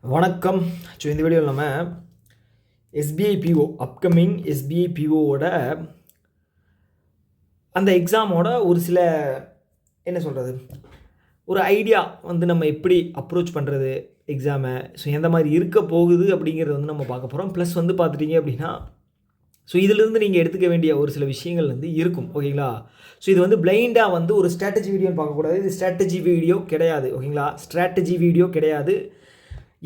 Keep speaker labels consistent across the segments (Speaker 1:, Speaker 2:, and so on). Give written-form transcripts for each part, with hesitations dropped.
Speaker 1: வணக்கம். ஸோ இந்த வீடியோவில் நம்ம எஸ்பிஐ பிஓ அப்கமிங் எஸ்பிஐ பிஓவோட அந்த எக்ஸாமோட ஒரு சில என்ன சொல்கிறது ஒரு ஐடியா வந்து நம்ம எப்படி அப்ரோச் பண்ணுறது எக்ஸாமை, ஸோ எந்த மாதிரி இருக்க போகுது அப்படிங்கிறது வந்து நம்ம பார்க்க போகிறோம். ப்ளஸ் வந்து பார்த்துட்டிங்க அப்படின்னா ஸோ இதிலிருந்து நீங்கள் எடுத்துக்க வேண்டிய ஒரு சில விஷயங்கள் வந்து இருக்கும். ஓகேங்களா? ஸோ இது வந்து பிளைண்டாக வந்து ஒரு ஸ்ட்ராட்டஜி வீடியோன்னு பார்க்கக்கூடாது. இது ஸ்ட்ராட்டஜி வீடியோ கிடையாது. ஓகேங்களா? ஸ்ட்ராட்டஜி வீடியோ கிடையாது.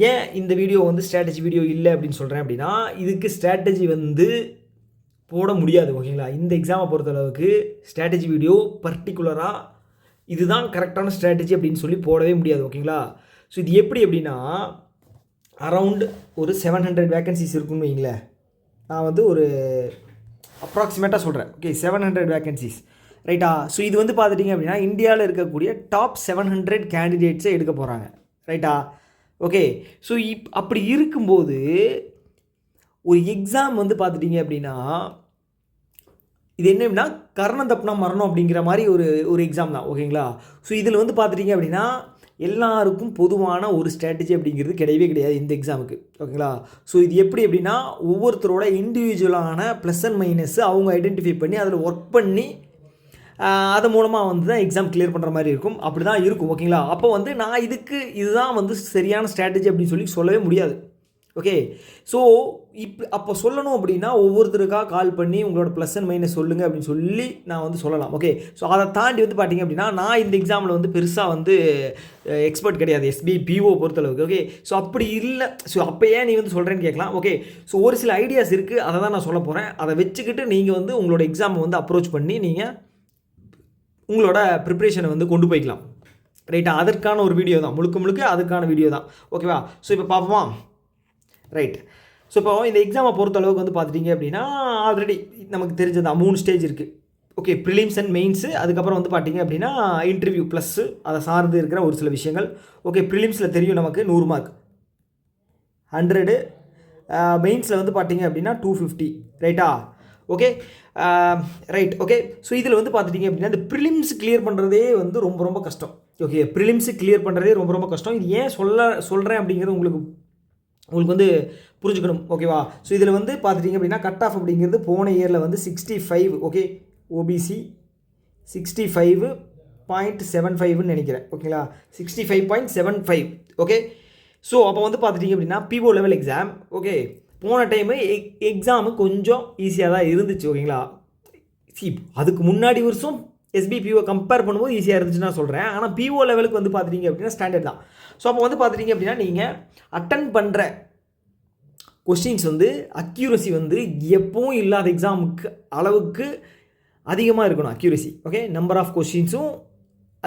Speaker 1: ஏன் இந்த வீடியோ வந்து ஸ்ட்ராட்டஜி வீடியோ இல்லை அப்படின்னு சொல்கிறேன் அப்படின்னா, இதுக்கு ஸ்ட்ராட்டஜி வந்து போட முடியாது. ஓகேங்களா? இந்த எக்ஸாமை பொறுத்தளவுக்கு ஸ்ட்ராட்டஜி வீடியோ பர்டிகுலராக இதுதான் கரெக்டான ஸ்ட்ராட்டஜி அப்படின்னு சொல்லி போடவே முடியாது. ஓகேங்களா? ஸோ இது எப்படி அப்படின்னா, அரவுண்ட் ஒரு 700 வேக்கன்சிஸ் இருக்குன்னு வைங்களேன். நான் வந்து ஒரு அப்ராக்சிமேட்டாக சொல்கிறேன். ஓகே, 700 வேக்கன்சிஸ் ரைட்டா? ஸோ இது வந்து பார்த்துட்டிங்க அப்படின்னா இந்தியாவில் இருக்கக்கூடிய டாப் 700 கேண்டிடேட்ஸை எடுக்க போகிறாங்க. ரைட்டா? ஓகே, ஸோ அப்படி இருக்கும்போது ஒரு எக்ஸாம் வந்து பார்த்துட்டிங்க அப்படின்னா இது என்னன்னா கர்ணம் தப்புனா மரணம் அப்படிங்கிற மாதிரி ஒரு எக்ஸாம் தான். ஓகேங்களா? ஸோ இதில் வந்து பார்த்துட்டிங்க அப்படின்னா எல்லாருக்கும் பொதுவான ஒரு ஸ்ட்ராட்டஜி அப்படிங்கிறது கிடையவே கிடையாது இந்த எக்ஸாமுக்கு. ஓகேங்களா? ஸோ இது எப்படி அப்படின்னா ஒவ்வொருத்தரோட இண்டிவிஜுவலான ப்ளஸ் அண்ட் மைனஸ் அவங்க ஐடென்டிஃபை பண்ணி அதில் ஒர்க் பண்ணி அது மூலமாக வந்து தான் எக்ஸாம் கிளியர் பண்ணுற மாதிரி இருக்கும். அப்படி தான் இருக்கும். ஓகேங்களா? அப்போ வந்து நான் இதுதான் வந்து சரியான ஸ்ட்ராட்டஜி அப்படின்னு சொல்லவே முடியாது. ஓகே, ஸோ அப்போ சொல்லணும் அப்படின்னா ஒவ்வொருத்தருக்காக கால் பண்ணி உங்களோட ப்ளஸ் அண்ட் மைனஸ் சொல்லுங்கள் அப்படின்னு சொல்லி நான் வந்து சொல்லலாம். ஓகே, ஸோ அதை தாண்டி வந்து பார்த்திங்க அப்படின்னா நான் இந்த எக்ஸாமில் வந்து பெருசாக வந்து எக்ஸ்பர்ட் கிடையாது எஸ்பிஐ பிஓ பொறுத்தளவுக்கு. ஓகே, ஸோ அப்படி இல்லை. ஸோ அப்போ ஏன் நீ வந்து சொல்கிறேன்னு கேட்கலாம். ஓகே, ஸோ ஒரு சில ஐடியாஸ் இருக்குது, அதை தான் நான் சொல்ல போகிறேன். அதை வச்சுக்கிட்டு நீங்கள் வந்து உங்களோட எக்ஸாமை வந்து அப்ரோச் பண்ணி நீங்கள் உங்களோட ப்ரிப்ரேஷனை வந்து கொண்டு போய்க்கலாம். ரைட்டா? அதற்கான ஒரு வீடியோ தான், முழுக்க அதுக்கான வீடியோ தான். ஓகேவா? ஸோ இப்போ பார்ப்போமா? ரைட். ஸோ இப்போ இந்த எக்ஸாமை பொறுத்தளவுக்கு வந்து பார்த்துட்டிங்க அப்படின்னா ஆல்ரெடி நமக்கு தெரிஞ்சதான் 3 ஸ்டேஜ் இருக்குது. ஓகே, ப்ரிலிம்ஸ் அண்ட் மெயின்ஸு, அதுக்கப்புறம் வந்து பார்த்திங்க அப்படின்னா இன்டர்வியூ ப்ளஸ்ஸு அதை சார்ந்து இருக்கிற ஒரு சில விஷயங்கள். ஓகே, ப்ரிலிம்ஸில் தெரியும் நமக்கு 100 மார்க் 100, மெயின்ஸில் வந்து பார்த்திங்க அப்படின்னா 250. ரைட்டா? Okay, right. ஓகே, ஸோ இதில் வந்து பார்த்துட்டிங்க அப்படின்னா இந்த ப்ரிலிம்ஸ் கிளியர் பண்ணுறதே வந்து ரொம்ப கஷ்டம். ஓகே, ப்ரிலிம்ஸு கிளியர் பண்ணுறதே ரொம்ப கஷ்டம். இது ஏன் சொல்கிறேன் அப்படிங்கிறது உங்களுக்கு வந்து புரிஞ்சுக்கணும். ஓகேவா? ஸோ இதில் வந்து பார்த்துட்டிங்க அப்படின்னா கட் ஆஃப் அப்படிங்கிறது போன இயரில் வந்து 65. ஓகே, ஓபிசி 65.75ன்னு நினைக்கிறேன். ஓகேங்களா? 65.75. ஓகே, ஸோ அப்போ வந்து பார்த்துட்டிங்க அப்படின்னா பிஓ லெவல் எக்ஸாம். ஓகே, போன டைமு எக்ஸாமு கொஞ்சம் ஈஸியாக தான் இருந்துச்சு. ஓகேங்களா? அதுக்கு முன்னாடி வருஷம் எஸ்பிபிஓ கம்பேர் பண்ணும்போது ஈஸியாக இருந்துச்சுன்னு நான் சொல்கிறேன். ஆனால் பிஓ லெவலுக்கு வந்து பார்த்துட்டிங்க அப்படின்னா ஸ்டாண்டர்ட் தான். ஸோ அப்போ வந்து பார்த்துட்டிங்க அப்படின்னா நீங்கள் அட்டன் பண்ணுற கொஸ்டின்ஸ் வந்து அக்யூரசி வந்து எப்பவும் இல்லாத எக்ஸாமுக்கு அளவுக்கு அதிகமாக இருக்கணும். அக்யூரசி, ஓகே, நம்பர் ஆஃப் கொஸ்டின்ஸும்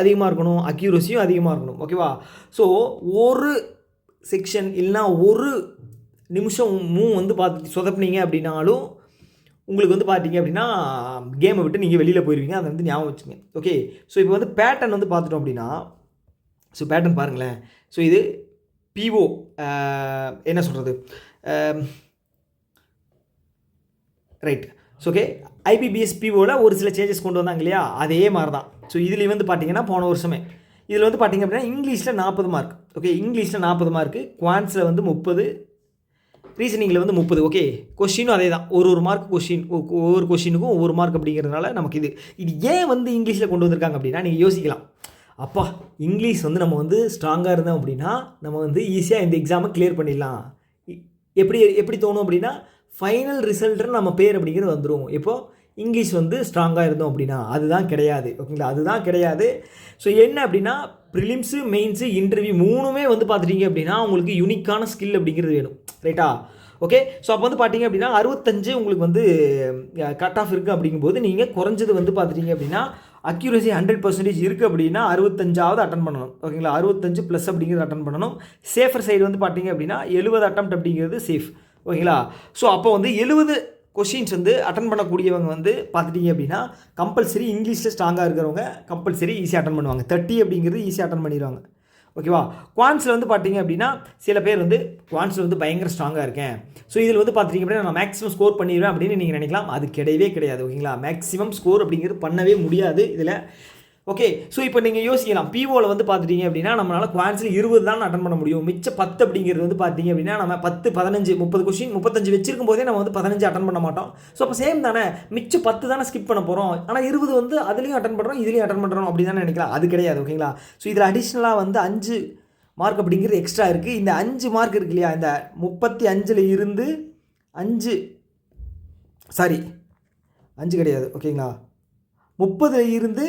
Speaker 1: அதிகமாக இருக்கணும், அக்யூரசியும் அதிகமாக இருக்கணும். ஓகேவா? ஸோ ஒரு செக்ஷன் இல்லைனா ஒரு நிமிஷமும் வந்து பார்த்து சொதப்பினீங்க அப்படின்னாலும் உங்களுக்கு வந்து பார்த்தீங்க அப்படின்னா கேமை விட்டு நீங்கள் வெளியில் போயிடுவீங்க. அதை வந்து ஞாபகம் வச்சுங்க. ஓகே, ஸோ இப்போ வந்து பேட்டர்ன் வந்து பார்த்துட்டோம் அப்படின்னா, ஸோ பேட்டர்ன் பாருங்களேன். ஸோ இது பிஓ என்ன சொல்கிறது ரைட். ஸோ ஓகே, ஐபிபிஎஸ் பிஓவில் ஒரு சில சேஞ்சஸ் கொண்டு வந்தாங்க இல்லையா? அதே மாதிரி தான். ஸோ இதில் வந்து பார்த்தீங்கன்னா போன வருஷமே இதில் வந்து பார்த்திங்க அப்படின்னா இங்கிலீஷில் 40 மார்க். ஓகே, இங்கிலீஷில் 40 மார்க்கு, குவான்ஸில் வந்து 30, ரீசனிங்கில் வந்து 30. ஓகே, கொஷினும் அதே தான். ஒரு மார்க் கொஷின், ஒவ்வொரு கொஷினுக்கும் ஒவ்வொரு மார்க் அப்படிங்கிறதுனால நமக்கு இது ஏன் வந்து இங்கிலீஷில் கொண்டு வந்திருக்காங்க அப்படின்னா நீங்கள் யோசிக்கலாம். அப்பா, இங்கிலீஷ் வந்து நம்ம வந்து ஸ்ட்ராங்காக இருந்தோம் அப்படின்னா நம்ம வந்து ஈஸியாக இந்த எக்ஸாமை கிளியர் பண்ணிடலாம். எப்படி தோணும் அப்படின்னா ஃபைனல் ரிசல்ட்டுன்னு நம்ம பேர் அப்படிங்கிறது வந்துடும். இப்போது இங்கிலீஷ் வந்து ஸ்ட்ராங்காக இருந்தோம் அப்படின்னா அதுதான் கிடையாது. ஓகேங்களா? அதுதான் கிடையாது. ஸோ என்ன அப்படின்னா ப்ரிலிம்ஸு, மெயின்ஸு, இன்டர்வியூ 3மே வந்து பார்த்துட்டிங்க அப்படின்னா உங்களுக்கு யூனிக்கான ஸ்கில் அப்படிங்கிறது வேணும். ரைட்டா? ஓகே, ஸோ அப்போ வந்து பார்த்திங்க அப்படின்னா 65 உங்களுக்கு வந்து கட் ஆஃப் இருக்குது அப்படிங்கும்போது நீங்கள் குறைஞ்சது வந்து பார்த்துட்டிங்க அப்படின்னா அக்யூரசி 100% இருக்குது அப்படின்னா 65ஆவது அட்டன் பண்ணணும். ஓகேங்களா? 65 ப்ளஸ் அப்படிங்கிறது அட்டன் பண்ணணும். சேஃபர் சைடு வந்து பார்த்திங்க அப்படின்னா 70 அட்டெம்ப்ட் அப்படிங்கிறது சேஃப். ஓகேங்களா? ஸோ அப்போ வந்து 70 கொஷின்ஸ் வந்து அட்டன் பண்ணக்கூடியவங்க வந்து பார்த்துட்டிங்க அப்படின்னா கம்பல்சரி இங்கிலீஷில் ஸ்ட்ராங்காக இருக்கிறவங்க கம்பல்சரி ஈஸியாக அட்டன் பண்ணுவாங்க. 30 அப்படிங்கிறது ஈஸியாக அட்டன் பண்ணிடுவாங்க. ஓகேவா? குவான்ஸில் வந்து பார்த்திங்க அப்படின்னா சில பேர் வந்து குவான்ஸில் வந்து பயங்கர ஸ்ட்ராங்காக இருக்கேன், ஸோ இதில் வந்து பார்த்திங்க அப்படின்னா நான் மேக்ஸிமம் ஸ்கோர் பண்ணிடுவேன் அப்படின்னு நீங்கள் நினைக்கலாம். அது கிடையவே கிடையாது. ஓகேங்களா? மேக்ஸிமம் ஸ்கோர் அப்படிங்கிறது பண்ணவே முடியாது. இதில் ஓகே. ஸோ இப்போ நீங்கள் யோசிக்கலாம், பிஓவில் வந்து பார்த்துட்டீங்க அப்படின்னா நம்மளால் குவான்ஸில் 20 தான் அட்டன் பண்ண முடியும். மிச்ச 10 அப்படிங்கிறது வந்து பார்த்தீங்க அப்படின்னா நம்ம 10, 15, 30 கொஸ்டின் 35 வச்சிருக்கும் போதே நம்ம வந்து 15 அட்டன் பண்ண மாட்டோம். ஸோ அப்போ சேம் தானே, மிச்ச 10 தானே ஸ்கிப் பண்ண போகிறோம். ஆனால் 20 வந்து அதுலேயும் அட்டன் பண்ணுறோம், இதுலேயும் அட்டன் பண்ணுறோம் அப்படி தானே நினைக்கலாம். அது கிடையாது. ஓகேங்களா. ஸோ இதில் அடிஷ்னலாக வந்து 5 மார்க் அப்படிங்கிறது எக்ஸ்ட்ரா இருக்குது. இந்த 5 மார்க் இருக்கு இல்லையா, இந்த 35 இருந்து 5 சாரி 5 கிடையாது. ஓகேங்களா. 30 இருந்து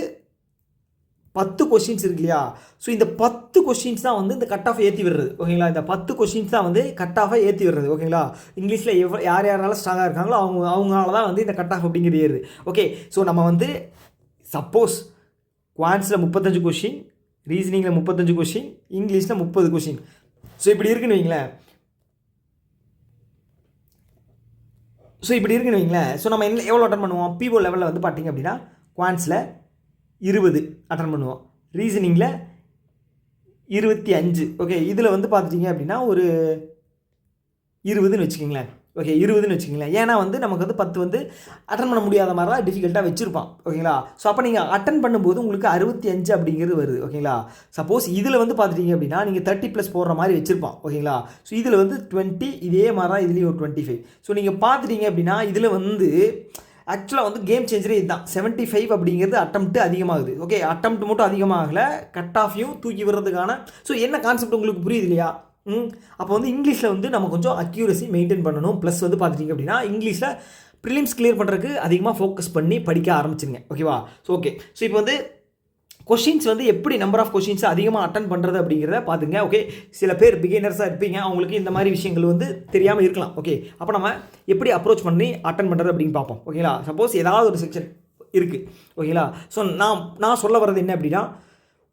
Speaker 1: 10 கொஸ்டின்ஸ் இருக்கு இல்லையா. ஸோ இந்த 10 கொஸ்டின்ஸ் தான் வந்து இந்த கட் ஆஃப் ஏற்றி விடுறது. ஓகேங்களா. இந்த 10 கொஸ்டின்ஸ் தான் வந்து கட் ஆஃபை ஏற்றி விடுறது. ஓகேங்களா. இங்கிலீஷில் யார் யாரால ஸ்ட்ராங்காக இருக்காங்களோ அவங்களால தான் வந்து இந்த கட் ஆஃப் அப்படிங்கிறது ஏறுது. ஓகே. ஸோ நம்ம வந்து சப்போஸ் குவான்ஸில் 35 கொஸ்டின், ரீசனிங்கில் 35 கொஸ்டின், இங்கிலீஷில் 30 கொஸ்டின், ஸோ இப்படி இருக்குன்னு வைங்களேன். ஸோ நம்ம எவ்வளோ அட்டன் பண்ணுவோம்? பிஓ லெவலில் வந்து பார்த்தீங்க அப்படின்னா குவான்ஸில் 20 அட்டன் பண்ணுவோம், ரீசனிங்கில் 25. ஓகே. இதில் வந்து பார்த்துட்டிங்க அப்படின்னா ஒரு 20ன்னு வச்சுக்கிங்களேன். ஓகே, 20ன்னு வச்சுக்கிங்களேன். ஏன்னா வந்து நமக்கு வந்து 10 வந்து அட்டன் பண்ண முடியாத மாதிரி தான் டிஃபிகல்ட்டாக வச்சுருப்பான். ஓகேங்களா. ஸோ அப்போ நீங்கள் அட்டன் பண்ணும்போது உங்களுக்கு 65 அப்படிங்கிறது வருது. ஓகேங்களா. சப்போஸ் இதில் வந்து பார்த்துட்டிங்க அப்படின்னா நீங்கள் 30+ போடுற மாதிரி வச்சுருப்பான். ஓகேங்களா. ஸோ இதில் வந்து 20, இதே மாதிரி தான் இதுலேயும் ஒரு 25. ஸோ நீங்கள் பார்த்துட்டிங்க அப்படின்னா இதில் வந்து ஆக்சுவலாக வந்து கேம் சேஞ்சரே இதுதான். 75 அப்படிங்கிறது அட்டம்ப்ட் அதிகமாகுது. ஓகே, அட்டம்ப்ட் மட்டும் அதிகமாகலை, கட் ஆஃபையும் தூக்கி விடுறதுக்கான. ஸோ என்ன கான்செப்ட் உங்களுக்கு புரியுது இல்லையா? அப்போ வந்து இங்கிலீஷில் வந்து நம்ம கொஞ்சம் அக்யூரசி மெயின்டைன் பண்ணணும். ப்ளஸ் வந்து பார்த்துட்டிங்க அப்படின்னா இங்கிலீஷில் ப்ரிலிம்ஸ் கிளியர் பண்ணுறதுக்கு அதிகமாக ஃபோக்கஸ் பண்ணி படிக்க ஆரம்பிச்சிருங்க. ஓகேவா. So okay. ஸோ இப்போ வந்து கொஷின்ஸ் வந்து எப்படி நம்பர் ஆஃப் கொஷின்ஸ் அதிகமாக அட்டன் பண்ணுறது அப்படிங்கிறத பார்த்துங்க. ஓகே. சில பேர் பிகினர்ஸாக இருப்பீங்க, அவங்களுக்கு இந்த மாதிரி விஷயங்கள் வந்து தெரியாமல் இருக்கலாம். ஓகே. அப்போ நம்ம எப்படி அப்ரோச் பண்ணி அட்டன் பண்ணுறது அப்படின்னு பார்ப்போம். ஓகேங்களா. சப்போஸ் ஏதாவது ஒரு செக்ஷன் இருக்குது. ஓகேங்களா. ஸோ நான் சொல்ல வர்றது என்ன அப்படின்னா,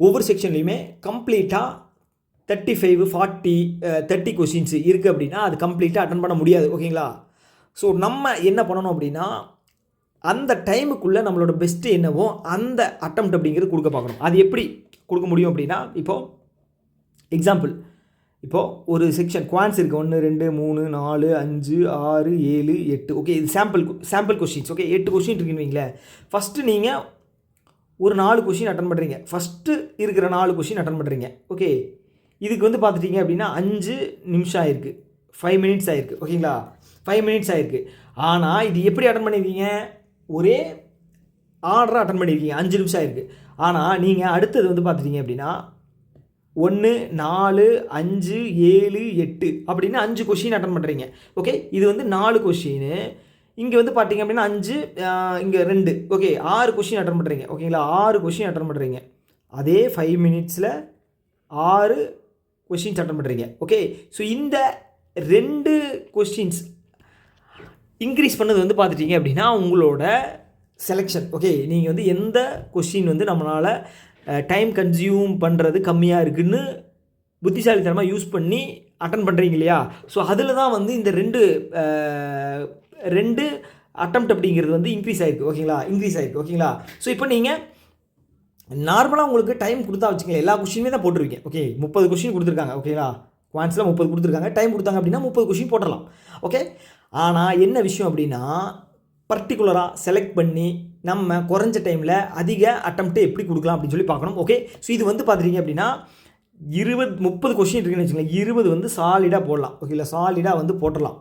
Speaker 1: ஒவ்வொரு செக்ஷன்லையுமே கம்ப்ளீட்டாக 35, 40, 30 கொஷின்ஸ் இருக்குது அப்படின்னா அது கம்ப்ளீட்டாக அட்டன் பண்ண முடியாது. ஓகேங்களா. ஸோ நம்ம என்ன பண்ணணும் அப்படின்னா அந்த டைமுக்குள்ளே நம்மளோட பெஸ்ட்டு என்னவோ அந்த அட்டம்ப்ட் அப்படிங்கிறது கொடுக்க பார்க்கணும். அது எப்படி கொடுக்க முடியும் அப்படின்னா, இப்போது எக்ஸாம்பிள், இப்போது ஒரு செக்ஷன் குவான்ஸ் இருக்குது, 1, 2, 3, 4, 5, 6, 7, 8. ஓகே, இது சாம்பிள் கொஸ்டின்ஸ். ஓகே, 8 கொஸ்டின் இருக்குன்னு வைங்களேன். ஃபஸ்ட்டு நீங்கள் ஒரு 4 கொஸ்டின் அட்டன் பண்ணுறீங்க. ஃபஸ்ட்டு இருக்கிற 4 கொஸ்டின் அட்டன் பண்ணுறீங்க. ஓகே, இதுக்கு வந்து பார்த்துட்டிங்க அப்படின்னா 5 நிமிஷம் ஆயிருக்கு, 5 மினிட்ஸ் ஆயிருக்கு. ஓகேங்களா, 5 மினிட்ஸ் ஆயிருக்கு. ஆனால் இது எப்படி அட்டன் பண்ணியிருக்கீங்க? ஒரே ஆர்டராக அட்டன் பண்ணியிருக்கீங்க, 5 நிமிஷம் ஆயிருக்கு. ஆனால் நீங்கள் அடுத்தது வந்து பார்த்துட்டிங்க அப்படின்னா 1, 4, 5, 7, 8 அப்படின்னு 5 கொஷின் அட்டன் பண்ணுறீங்க. ஓகே, இது வந்து 4 கொஷின். இங்கே வந்து பார்த்தீங்க அப்படின்னா 5, இங்கே 2. ஓகே, 6 கொஷின் அட்டன் பண்ணுறீங்க. ஓகேங்களா, 6 கொஷின் அட்டன் பண்ணுறீங்க. அதே 5 மினிட்ஸில் 6 கொஷின்ஸ் அட்டன் பண்ணுறீங்க. ஓகே, ஸோ இந்த 2 கொஸ்டின்ஸ் இன்க்ரீஸ் பண்ணது வந்து பார்த்துட்டிங்க அப்படின்னா உங்களோட செலெக்ஷன். ஓகே, நீங்கள் வந்து எந்த கொஸ்டின் வந்து நம்மளால் டைம் கன்சியூம் பண்ணுறது கம்மியாக இருக்குதுன்னு புத்திசாலித்தனமாக யூஸ் பண்ணி அட்டன் பண்ணுறீங்க இல்லையா? ஸோ அதில் தான் வந்து இந்த 2 அட்டம்ப்ட் அப்படிங்கிறது வந்து இன்க்ரீஸ் ஆகிருக்கு. ஓகேங்களா. ஸோ இப்போ நீங்கள் நார்மலாக உங்களுக்கு டைம் கொடுத்தா வச்சுக்கோங்க, எல்லா கொஸ்டினுமே தான் போட்டுருவீங்க. ஓகே, 30 கொஸ்டின் கொடுத்துருக்காங்க. ஓகேங்களா, குவான்ஸில் 30 கொடுத்துருக்காங்க. டைம் கொடுத்தாங்க அப்படின்னா 30 கொஸ்டின் போட்டுடலாம். ஓகே, ஆனால் என்ன விஷயம் அப்படின்னா பர்டிகுலராக செலக்ட் பண்ணி நம்ம குறைஞ்ச டைமில் அதிக அட்டம்ப்ட்டு எப்படி கொடுக்கலாம் அப்படின்னு சொல்லி பார்க்கணும். ஓகே, ஸோ இது வந்து பார்த்துட்டிங்க அப்படின்னா 30 கொஸ்டின் இருக்குன்னு வச்சுக்கோங்களேன். 20 வந்து சாலிடாக போடலாம். ஓகேங்களா, சாலிடாக வந்து போட்டுடலாம்.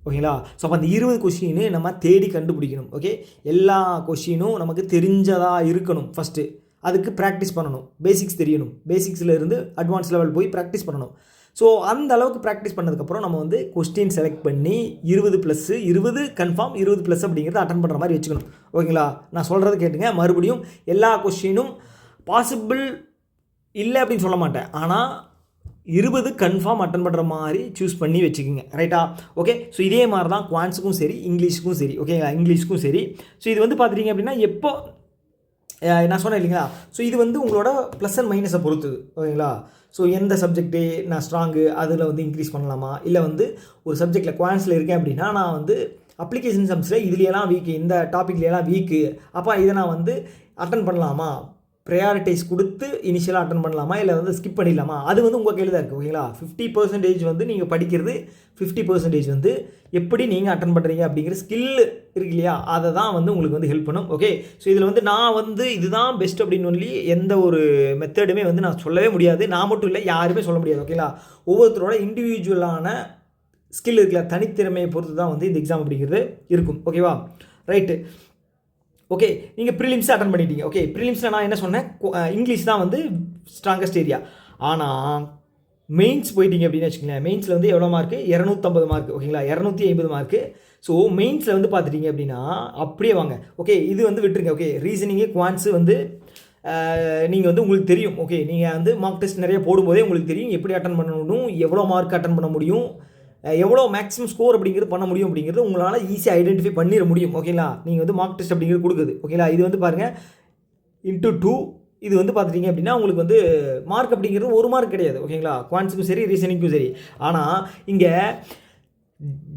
Speaker 1: ஓகேங்களா, ஸோ அப்போ அந்த 20 கொஸ்டின் நம்ம தேடி கண்டுபிடிக்கணும். ஓகே, எல்லா கொஸ்டினும் நமக்கு தெரிஞ்சதாக இருக்கணும். ஃபஸ்ட்டு அதுக்கு ப்ராக்டிஸ் பண்ணணும், பேசிக்ஸ் தெரியணும். பேசிக்ஸில் இருந்து அட்வான்ஸ் லெவல் போய் ப்ராக்டிஸ் பண்ணணும். ஸோ அந்த அளவுக்கு ப்ராக்டிஸ் பண்ணதுக்கப்புறம் நம்ம வந்து கொஸ்டின் செலக்ட் பண்ணி 20 கன்ஃபார்ம் 20+ அப்படிங்கிறத அட்டன் பண்ணுற மாதிரி வச்சுக்கணும். ஓகேங்களா, நான் சொல்கிறது கேட்டுங்க. மறுபடியும் எல்லா கொஸ்டினும் பாசிபிள் இல்லை அப்படின்னு சொல்ல மாட்டேன், ஆனால் 20 கன்ஃபார்ம் அட்டன் பண்ணுற மாதிரி சூஸ் பண்ணி வச்சுக்கோங்க. ரைட்டா? ஓகே, ஸோ இதே மாதிரி தான் குவான்ஸுக்கும் சரி, இங்கிலீஷுக்கும் சரி. ஓகேங்களா, இங்கிலீஷுக்கும் சரி. ஸோ இது வந்து பார்த்துட்டிங்க அப்படின்னா எப்போ நான் சொன்னேன் இல்லைங்களா, ஸோ இது வந்து உங்களோட ப்ளஸ் அண்ட் மைனஸை பொறுத்துது. ஓகேங்களா, ஸோ எந்த சப்ஜெக்ட்டு நான் ஸ்ட்ராங்கு அதில் வந்து இன்க்ரீஸ் பண்ணலாமா, இல்லை வந்து ஒரு சப்ஜெக்டில் குவான்ஸில் இருக்கேன் அப்படின்னா நான் வந்து அப்ளிகேஷன் சம்ஸில் இதுலையெல்லாம் வீக்கு, இந்த டாப்பிக்லையெல்லாம் வீக்கு, அப்போ இதை நான் வந்து அட்டன் பண்ணலாமா, ப்ரையாரிட்டைஸ் கொடுத்து இனிஷியலாக அட்டன் பண்ணலாமா இல்லை வந்து ஸ்கிப் பண்ணிடலாமா, அது வந்து உங்கள் கையில் தான் இருக்குது. ஓகேங்களா, 50% வந்து நீங்கள் படிக்கிறது, 50% வந்து எப்படி நீங்கள் அட்டன் பண்ணுறீங்க அப்படிங்கிற ஸ்கில் இருக்கு இல்லையா, அதை தான் வந்து உங்களுக்கு வந்து ஹெல்ப் பண்ணும். ஓகே, ஸோ இதில் வந்து நான் வந்து இதுதான் பெஸ்ட் அப்படின்னு சொல்லி எந்த ஒரு மெத்தடுமே வந்து நான் சொல்லவே முடியாது. நான் மட்டும் இல்லை, யாருமே சொல்ல முடியாது. ஓகேங்களா, ஒவ்வொருத்தரோட இண்டிவிஜுவலான ஸ்கில் இருக்குல்ல, தனித்திறமையை பொறுத்து தான் வந்து இந்த எக்ஸாம் அப்படிங்கிறது இருக்கும். ஓகேவா, ரைட்டு. ஓகே, நீங்கள் ப்ரிலிம்ஸ் அட்டன் பண்ணிட்டீங்க. ஓகே, ப்ரிலிம்ஸில் நான் என்ன சொன்னேன், இங்கிலீஷ் தான் வந்து ஸ்ட்ராங்கஸ்ட் ஏரியா. ஆனால் மெயின்ஸ் போயிட்டீங்க அப்படின்னு வச்சுக்கோங்களேன், மெயின்ஸில் வந்து எவ்வளோ மார்க்கு, 250 மார்க். ஓகேங்களா, 250 மார்க்கு. ஸோ மெயின்ஸில் வந்து பார்த்துட்டிங்க அப்படின்னா அப்படியே வாங்க. ஓகே, இது வந்து விட்டுருங்க. ஓகே, ரீசனிங்கு குவான்ஸு வந்து நீங்கள் வந்து உங்களுக்கு தெரியும். ஓகே, நீங்கள் வந்து மார்க் டெஸ்ட் நிறைய போடும்போதே உங்களுக்கு தெரியும் எப்படி அட்டன் பண்ணணும், எவ்வளோ மார்க் அட்டன் பண்ண முடியும், எவ்வளோ மேக்ஸிமம் ஸ்கோர் அப்படிங்கிறது பண்ண முடியும் அப்படிங்கிறது உங்களால் ஈஸியாக ஐடென்டிஃபை பண்ணிட முடியும். ஓகேங்களா, நீங்கள் வந்து மார்க் டெஸ்ட் அப்படிங்கிறது கொடுக்குது. ஓகேங்களா, இது வந்து பாருங்கள் இன்ட்டு 2, இது வந்து பார்த்துட்டிங்க அப்படின்னா உங்களுக்கு வந்து மார்க் அப்படிங்கிறது 1 மார்க் கிடையாது. ஓகேங்களா, குவான்ஸுக்கும் சரி ரீசனிங்க்கும் சரி. ஆனால் இங்கே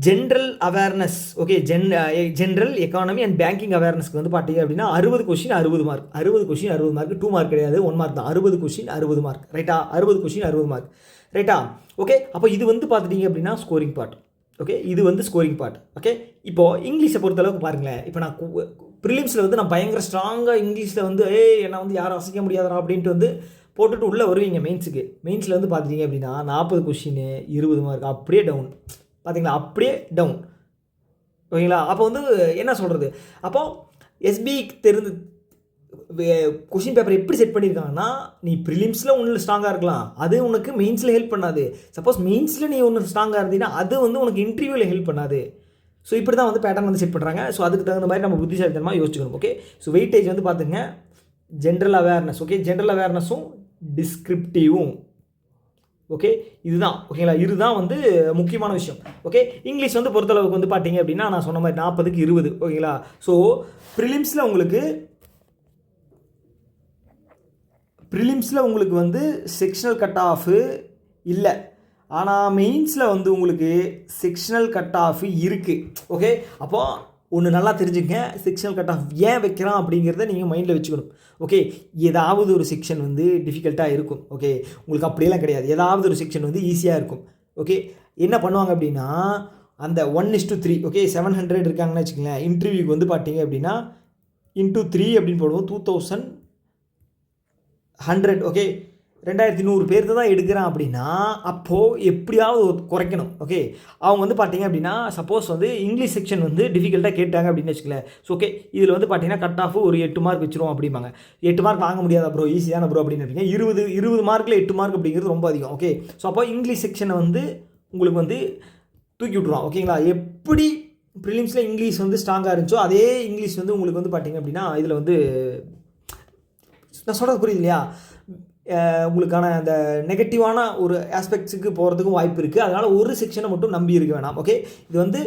Speaker 1: general awareness, okay, general economy and banking அவேர்னஸ்க்கு வந்து பார்த்தீங்க அப்படின்னா 60 question 60 mark. 60 question 60 mark, 2 mark கிடையாது, 1 மார்க் தான். 60 கொஷின் 60 மார்க். ரைட்டா, 60 கொஷின் 60 மார்க். ரைட்டா, ஓகே. அப்போ இது வந்து பார்த்துட்டிங்க அப்படின்னா ஸ்கோரிங் பார்ட். ஓகே, இது வந்து ஸ்கோரிங் பார்ட். ஓகே, இப்போது இங்கிலீஷை பொறுத்தளவுக்கு பாருங்களேன். இப்போ நான் ப்ரிலிம்ஸில் வந்து நான் பயங்கர ஸ்ட்ராங்காக இங்கிலீஷில் வந்து என்னை வந்து யாரும் அசைக்க முடியாதா அப்படின்ட்டு வந்து போட்டுட்டு உள்ளே வருவீங்க மெயின்ஸுக்கு. மெயின்ஸில் வந்து பார்த்துட்டிங்க அப்படின்னா 40 கொஷின் 20 மார்க், அப்படியே டவுன். பார்த்தீங்களா, அப்படியே டவுன். ஓகேங்களா, அப்போ வந்து என்ன சொல்கிறது, அப்போ எஸ்பி தெரிந்து கொஷின் பேப்பர் எப்படி செட் பண்ணியிருக்காங்கன்னா, நீ ப்ரிலிம்ஸில் ஒன்று ஸ்ட்ராங்காக இருக்கலாம், அது உனக்கு மெயின்ஸில் ஹெல்ப் பண்ணாது. சப்போஸ் மெயின்ஸில் நீ ஒன்று ஸ்ட்ராங்காக இருந்தீங்கன்னா அது வந்து உனக்கு இன்டர்வியூவில் ஹெல்ப் பண்ணாது. ஸோ இப்படி தான் வந்து பேட்டர்ன் வந்து செட் பண்ணுறாங்க. ஸோ அதுக்கு தகுந்த மாதிரி நம்ம புத்திசாலித்தனமாக யோசிச்சுக்கணும். ஓகே, ஸோ வெயிட்டேஜ் வந்து பார்த்துங்க, ஜென்ரல் அவேர்னஸ். ஓகே, ஜென்ரல் அவேர்னஸும் டிஸ்கிரிப்டிவும். ஓகே, இதுதான். ஓகேங்களா, இதுதான் வந்து முக்கியமான விஷயம். ஓகே, இங்கிலீஷ் வந்து பொறுத்தளவுக்கு வந்து பார்த்தீங்க அப்படின்னா நான் சொன்ன மாதிரி 40க்கு 20. ஓகேங்களா, ஸோ ப்ரிலிம்ஸில் உங்களுக்கு வந்து செக்ஷனல் கட் ஆஃபு இல்லை. ஆனால் மெயின்ஸில் வந்து உங்களுக்கு செக்ஷனல் கட் ஆஃப் இருக்குது. ஓகே, அப்போது ஒன்று நல்லா தெரிஞ்சுங்க, செக்ஷனல் கட் ஆஃப் ஏன் வைக்கிறான் அப்படிங்கிறத நீங்கள் மைண்டில் வச்சுக்கணும். ஓகே, ஏதாவது ஒரு செக்ஷன் வந்து டிஃபிகல்ட்டாக இருக்கும். ஓகே, உங்களுக்கு அப்படியெல்லாம் கிடையாது, ஏதாவது ஒரு செக்ஷன் வந்து ஈஸியாக இருக்கும். ஓகே, என்ன பண்ணுவாங்க அப்படின்னா அந்த 1:3. ஓகே, 700 இருக்காங்கன்னு வச்சுக்கோங்களேன், இன்டர்வியூக்கு வந்து பார்த்தீங்க அப்படின்னா இன்ட்டு 3 அப்படின்னு போடுவோம், 2100. ஓகே, 2100 பேருக்கு தான் எடுக்கிறான் அப்படின்னா அப்போது எப்படியாவது குறைக்கணும். ஓகே, அவங்க வந்து பார்த்தீங்க அப்படின்னா சப்போஸ் வந்து இங்கிலீஷ் செக்ஷன் வந்து டிஃபிகல்ட்டாக கேட்டாங்க அப்படின்னு வச்சுக்கல. ஸோ ஓகே, இதில் வந்து பார்த்தீங்கன்னா கட் ஆஃப் ஒரு 8 மார்க் வச்சிரும் அப்படிம்பாங்க. 8 மார்க் வாங்க முடியாதா ப்ரோ, ஈஸியான ப்ரோ அப்படின்னு இருப்பீங்க. 20 மார்க்கில் 8 மார்க் அப்படிங்கிறது ரொம்ப அதிகம். ஓகே, ஸோ அப்போ இங்கிலீஷ் செக்ஷனை வந்து உங்களுக்கு வந்து தூக்கி விட்ருவான். ஓகேங்களா, எப்படி ப்ரிலிம்ஸில் இங்கிலீஷ் வந்து ஸ்ட்ராங்காக இருந்துச்சோ அதே இங்கிலீஷ் வந்து உங்களுக்கு வந்து பார்த்தீங்க அப்படின்னா இதில் வந்து நான் சொல்கிறது புரியுது இல்லையா, உங்களுக்கான அந்த நெகட்டிவான ஒரு ஆஸ்பெக்ட்ஸுக்கு போகிறதுக்கும் வாய்ப்பு இருக்குது. அதனால் ஒரு செக்ஷனை மட்டும் நம்பி இருக்க வேணாம். ஓகே, இது வந்து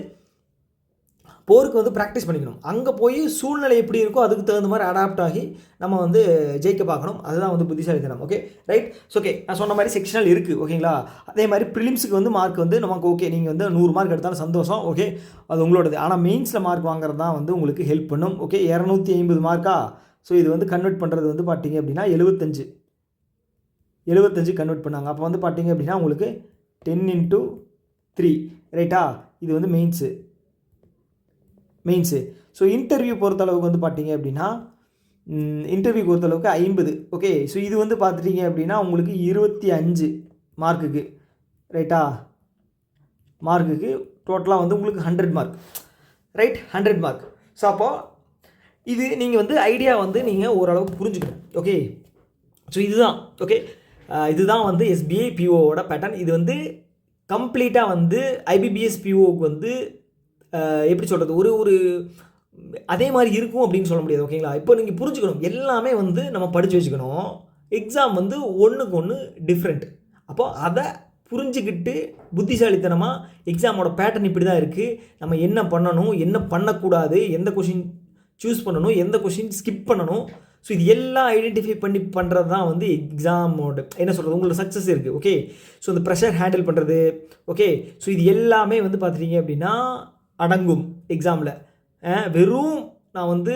Speaker 1: போருக்கு வந்து ப்ராக்டிஸ் பண்ணிக்கணும். அங்கே போய் சூழ்நிலை எப்படி இருக்கோ அதுக்கு தகுந்த மாதிரி அடாப்ட் ஆகி நம்ம வந்து ஜெயிக்க பார்க்கணும். அதுதான் வந்து புத்திசாலித்தனம். Okay, right. ஓகே, நான் சொன்ன மாதிரி செக்ஷனல் இருக்குது. ஓகேங்களா, அதே மாதிரி ப்ரிலிம்ஸுக்கு வந்து மார்க் வந்து நமக்கு ஓகே, நீங்கள் வந்து 100 மார்க் எடுத்தாலும் சந்தோஷம். ஓகே, அது உங்களோடது. ஆனால் மெயின்ஸில் மார்க் வாங்குறது தான் வந்து உங்களுக்கு ஹெல்ப் பண்ணும். ஓகே, 250 மார்க்கா. ஸோ இது வந்து கன்வெர்ட் பண்ணுறது வந்து பார்த்தீங்க அப்படின்னா 75 கன்வெர்ட் பண்ணாங்க. அப்போ வந்து பார்த்தீங்க அப்படின்னா உங்களுக்கு 10x3. ரைட்டா, இது வந்து மெயின்ஸு. ஸோ இன்டர்வியூ பொறுத்தளவுக்கு வந்து பார்த்தீங்க அப்படின்னா இன்டர்வியூ பொறுத்தளவுக்கு 50. ஓகே, ஸோ இது வந்து பார்த்துட்டிங்க அப்படின்னா உங்களுக்கு 25 மார்க்குக்கு. ரைட்டா, மார்க்குக்கு டோட்டலாக வந்து உங்களுக்கு 100 மார்க். Right, 100 mark. ஸோ அப்போது இது நீங்கள் வந்து ஐடியா வந்து நீங்கள் ஓரளவுக்கு புரிஞ்சுக்கணும். ஓகே, ஸோ இதுதான். ஓகே, இதுதான் வந்து எஸ்பிஐ பிஓவோட பேட்டர்ன். இது வந்து கம்ப்ளீட்டாக வந்து ஐபிபிஎஸ் பிஓவுக்கு வந்து எப்படி சொல்கிறது, ஒரு அதே மாதிரி இருக்கும் அப்படின்னு சொல்ல முடியாது. ஓகேங்களா, இப்போ நீங்கள் புரிஞ்சுக்கணும், எல்லாமே வந்து நம்ம படித்து வச்சுக்கணும். எக்ஸாம் வந்து ஒன்றுக்கு ஒன்று டிஃப்ரெண்ட். அப்போது அதை புரிஞ்சுக்கிட்டு புத்திசாலித்தனமாக எக்ஸாமோட பேட்டர்ன் இப்படி தான் இருக்குது, நம்ம என்ன பண்ணணும், என்ன பண்ணக்கூடாது, எந்த கொஷின் சூஸ் பண்ணணும், எந்த கொஷின் ஸ்கிப் பண்ணணும், ஸோ இது எல்லாம் ஐடென்டிஃபை பண்ணி பண்ணுறது தான் வந்து எக்ஸாமோட என்ன சொல்கிறது உங்களோட சக்ஸஸ் இருக்குது. ஓகே, ஸோ இந்த ப்ரெஷர் ஹேண்டில் பண்ணுறது. ஓகே, ஸோ இது எல்லாமே வந்து பார்த்துட்டிங்க அப்படின்னா அடங்கும் எக்ஸாமில். வெறும் நான் வந்து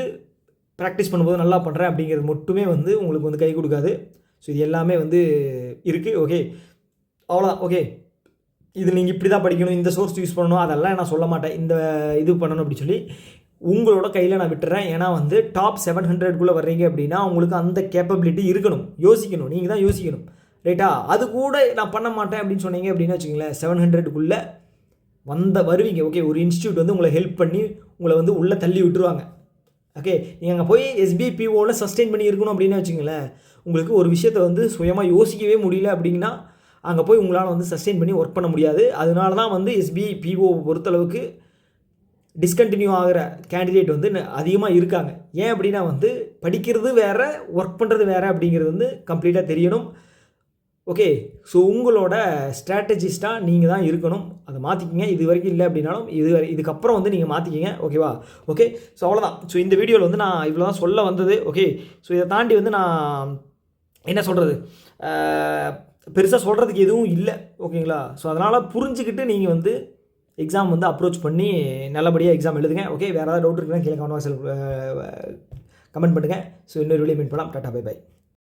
Speaker 1: ப்ராக்டிஸ் பண்ணும்போது நல்லா பண்ணுறேன் அப்படிங்கிறது மட்டுமே வந்து உங்களுக்கு வந்து கை கொடுக்காது. ஸோ இது எல்லாமே வந்து இருக்குது. ஓகே, அவ்வளோதான். ஓகே, இது நீங்கள் இப்படி தான் படிக்கணும், இந்த சோர்ஸ் யூஸ் பண்ணணும், அதெல்லாம் நான் சொல்ல மாட்டேன். இந்த இது பண்ணணும் அப்படி சொல்லி உங்களோட கையில் நான் விட்டுறேன். ஏன்னா வந்து டாப் 700க்குள்ளே வர்றீங்க அப்படின்னா உங்களுக்கு அந்த கேப்பபிலிட்டி இருக்கணும், யோசிக்கணும், நீங்கள் தான் யோசிக்கணும். ரைட்டா? அது கூட நான் பண்ண மாட்டேன் அப்படின்னு சொன்னீங்க அப்படின்னு வச்சுங்களேன், 700க்குள்ளே வருவீங்க. ஓகே, ஒரு இன்ஸ்டியூட் வந்து உங்களை ஹெல்ப் பண்ணி உங்களை வந்து உள்ளே தள்ளி விட்டுருவாங்க. ஓகே, நீங்கள் அங்கே போய் SBPOவில் சஸ்டெயின் பண்ணி இருக்கணும் அப்படின்னு வச்சுங்களேன், உங்களுக்கு ஒரு விஷயத்தை வந்து சுயமாக யோசிக்கவே முடியல அப்படின்னா அங்கே போய் உங்களால் வந்து சஸ்டெயின் பண்ணி ஒர்க் பண்ண முடியாது. அதனால தான் வந்து SBPO பொறுத்தளவுக்கு டிஸ்கண்டினியூ ஆகிற கேண்டிடேட் வந்து அதிகமாக இருக்காங்க. ஏன் அப்படின்னா வந்து படிக்கிறது வேறு, ஒர்க் பண்ணுறது வேறு அப்படிங்கிறது வந்து கம்ப்ளீட்டாக தெரியணும். ஓகே, ஸோ உங்களோட ஸ்ட்ராட்டஜிஸ்ட்டாக நீங்கள் தான் இருக்கணும். அதை மாற்றிக்கிங்க. இது வரைக்கும் இல்லை அப்படின்னாலும் இதுக்கப்புறம் வந்து நீங்கள் மாற்றிக்கிங்க. ஓகேவா? ஓகே, ஸோ அவ்வளோதான். ஸோ இந்த வீடியோவில் வந்து நான் இவ்வளோ தான் சொல்ல வந்தது. ஓகே, ஸோ இதை தாண்டி வந்து நான் என்ன சொல்கிறது, பெருசாக சொல்கிறதுக்கு எதுவும் இல்லை. ஓகேங்களா? ஸோ அதனால் புரிஞ்சுக்கிட்டு நீங்கள் வந்து எக்ஸாம் வந்து அப்ரோச் பண்ணி நல்லபடியாக எக்ஸாம் எழுதுங்க. ஓகே, வேறு ஏதாவது டவுட் இருக்குன்னா கீழே கமெண்ட் பாக்ஸில் கமெண்ட் பண்ணுங்கள். ஸோ இன்னொரு வீடியோ மீட் பண்ணலாம். Tata, bye by.